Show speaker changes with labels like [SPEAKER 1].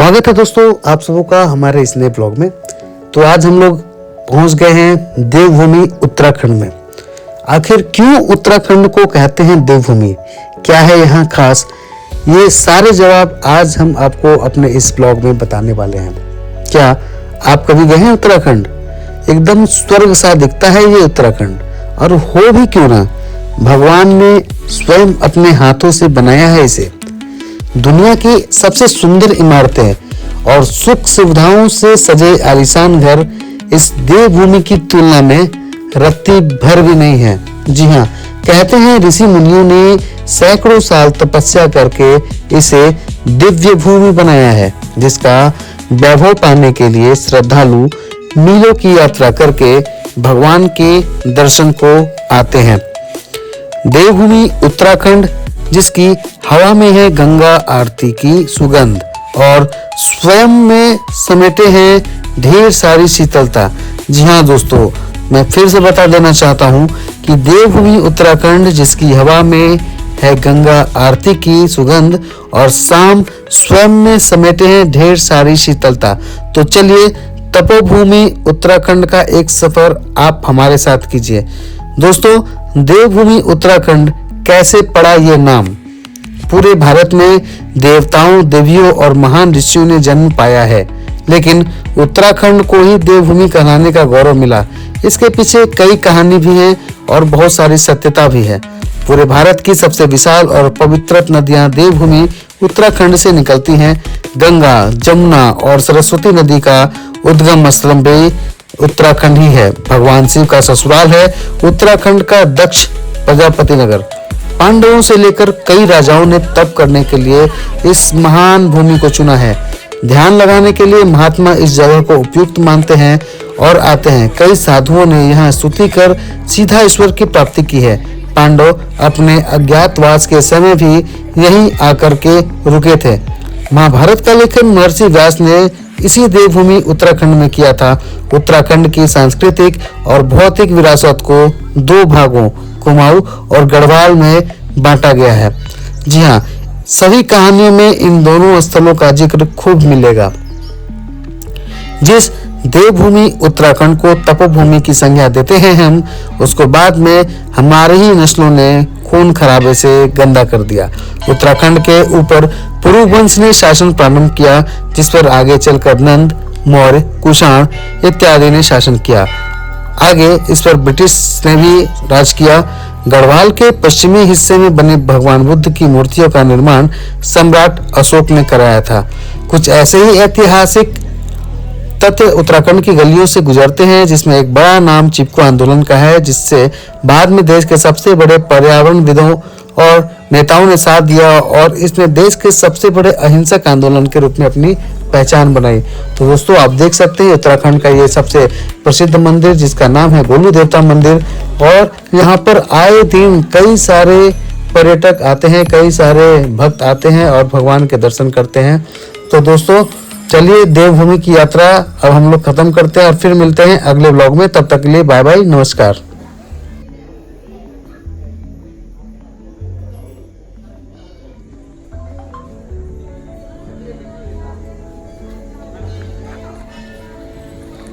[SPEAKER 1] स्वागत है दोस्तों आप सबों का हमारे इस नए ब्लॉग में। तो आज हम लोग पहुंच गए हैं देवभूमि उत्तराखंड में। आखिर क्यों उत्तराखंड को कहते हैं देवभूमि, क्या है यहाँ खास, ये सारे जवाब आज हम आपको अपने इस ब्लॉग में बताने वाले हैं। क्या आप कभी गए हैं उत्तराखंड? एकदम स्वर्ग सा दिखता है ये उत्तराखंड, और हो भी क्यों ना, भगवान ने स्वयं अपने हाथों से बनाया है इसे। दुनिया की सबसे सुंदर इमारतें और सुख सुविधाओं से सजे आलीशान घर इस देवभूमि की तुलना में रत्ती भर भी नहीं है। जी हाँ, कहते हैं ऋषि मुनियों ने सैकड़ों साल तपस्या करके इसे दिव्य भूमि बनाया है, जिसका वैभव पाने के लिए श्रद्धालु मीलों की यात्रा करके भगवान के दर्शन को आते हैं। देवभूमि उत्तराखंड, जिसकी हवा में है गंगा आरती की सुगंध और स्वयं में समेटे हैं ढेर सारी शीतलता। जी हाँ दोस्तों, मैं फिर से बता देना चाहता हूँ कि देवभूमि उत्तराखंड, जिसकी हवा में है गंगा आरती की सुगंध और शाम स्वयं में समेटे हैं ढेर सारी शीतलता। तो चलिए तपोभूमि उत्तराखंड का एक सफर आप हमारे साथ कीजिए। दोस्तों, देवभूमि उत्तराखंड कैसे पड़ा ये नाम? पूरे भारत में देवताओं, देवियों और महान ऋषियों ने जन्म पाया है, लेकिन उत्तराखंड को ही देवभूमि कहलाने का गौरव मिला। इसके पीछे कई कहानी भी है और बहुत सारी सत्यता भी है। पूरे भारत की सबसे विशाल और पवित्र नदियां देवभूमि उत्तराखंड से निकलती हैं। गंगा, जमुना और सरस्वती नदी का उद्गम स्थल भी उत्तराखंड ही है। भगवान शिव का ससुराल है उत्तराखंड का दक्ष प्रजापति नगर। पांडवों से लेकर कई राजाओं ने तप करने के लिए इस महान भूमि को चुना है। ध्यान लगाने के लिए महात्मा इस जगह को उपयुक्त मानते हैं और आते हैं। कई साधुओं ने यहाँ स्तुति कर सीधा ईश्वर की प्राप्ति की है। पांडव अपने अज्ञातवास के समय भी यहीं आकर के रुके थे। महाभारत का लेखन महर्षि व्यास ने इसी देवभूमि उत्तराखंड में किया था। उत्तराखंड की सांस्कृतिक और भौतिक विरासत को दो भागों, कुमाऊं और गढ़वाल में बांटा गया है। जी हाँ, सभी कहानियों में इन दोनों स्थलों का जिक्र खूब मिलेगा। जिस देवभूमि उत्तराखंड को तपोभूमि की संज्ञा देते हैं हम, उसको बाद में हमारे ही नस्लों ने खून खराबे से गंदा कर दिया। उत्तराखंड के ऊपर पुरु वंश ने शासन प्रारंभ किया, जिस पर आगे चलकर नंद, मौर्य, कुषाण इत्यादि ने शासन किया। आगे इस पर ब्रिटिश ने भी राज किया। गढ़वाल के पश्चिमी हिस्से में बने भगवान बुद्ध की मूर्तियों का निर्माण सम्राट अशोक ने कराया था। कुछ ऐसे ही ऐतिहासिक तथ्य उत्तराखंड की गलियों से गुजरते हैं, जिसमें एक बड़ा नाम चिपको आंदोलन का है, जिससे बाद में देश के सबसे बड़े पर्यावरणविदों और नेताओं ने साथ दिया और इसने देश के सबसे बड़े अहिंसक आंदोलन के रूप में अपनी पहचान बनाई। तो दोस्तों, आप देख सकते हैं उत्तराखंड का ये सबसे प्रसिद्ध मंदिर, जिसका नाम है गोलू देवता मंदिर, और यहाँ पर आए दिन कई सारे पर्यटक आते हैं, कई सारे भक्त आते हैं और भगवान के दर्शन करते हैं। तो दोस्तों, चलिए देवभूमि की यात्रा अब हम लोग खत्म करते हैं और फिर मिलते हैं अगले ब्लॉग में। तब तक के लिए बाय बाय, नमस्कार।